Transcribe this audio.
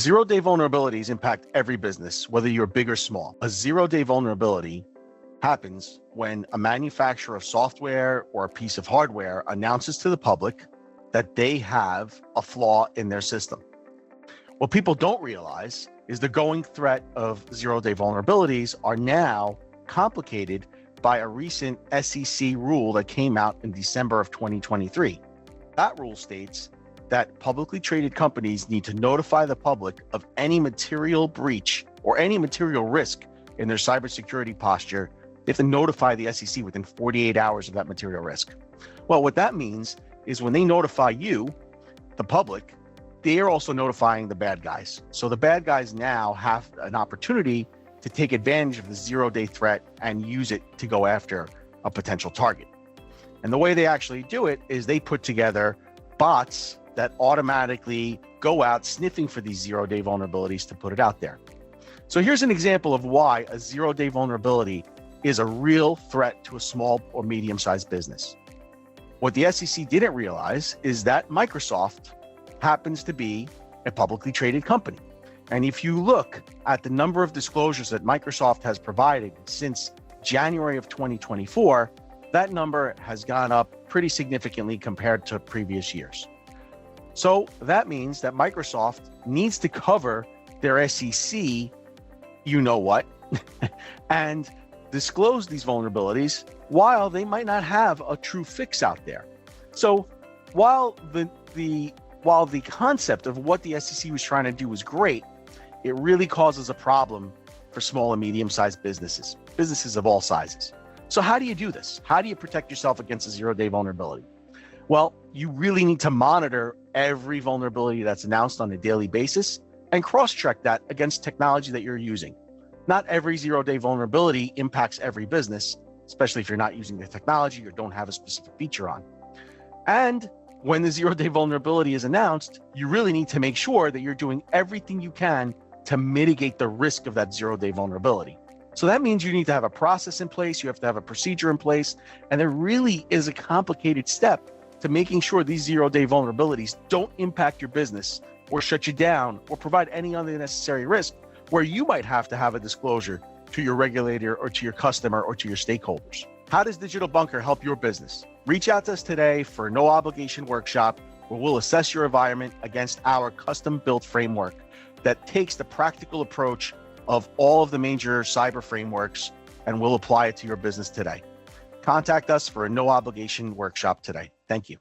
Zero-day vulnerabilities impact every business, whether you're big or small. A zero-day vulnerability happens when a manufacturer of software or a piece of hardware announces to the public that they have a flaw in their system. What people don't realize is the growing threat of zero-day vulnerabilities are now complicated by a recent SEC rule that came out in December of 2023. That rule states that publicly traded companies need to notify the public of any material breach or any material risk in their cybersecurity posture. They have to notify the SEC within 48 hours of that material risk. Well, what that means is when they notify you, the public, they are also notifying the bad guys. So the bad guys now have an opportunity to take advantage of the zero-day threat and use it to go after a potential target. And the way they actually do it is they put together bots that automatically go out sniffing for these zero-day vulnerabilities to put it out there. So here's an example of why a zero-day vulnerability is a real threat to a small or medium-sized business. What the SEC didn't realize is that Microsoft happens to be a publicly traded company. And if you look at the number of disclosures that Microsoft has provided since January of 2024, that number has gone up pretty significantly compared to previous years. So that means that Microsoft needs to cover their SEC, you know what, and disclose these vulnerabilities while they might not have a true fix out there. So while the concept of what the SEC was trying to do was great, it really causes a problem for small and medium-sized businesses of all sizes. So how do you do this? How do you protect yourself against a zero-day vulnerability? Well, you really need to monitor every vulnerability that's announced on a daily basis and cross-check that against technology that you're using. Not every zero-day vulnerability impacts every business, especially if you're not using the technology or don't have a specific feature on. And when the zero-day vulnerability is announced, you really need to make sure that you're doing everything you can to mitigate the risk of that zero-day vulnerability. So that means you need to have a process in place, you have to have a procedure in place, and there really is a complicated step to making sure these zero-day vulnerabilities don't impact your business or shut you down or provide any unnecessary risk where you might have to have a disclosure to your regulator or to your customer or to your stakeholders. How does Digital Bunker help your business? Reach out to us today for a no obligation workshop where we'll assess your environment against our custom built framework that takes the practical approach of all of the major cyber frameworks and we'll apply it to your business today. Contact us for a no obligation workshop today. Thank you.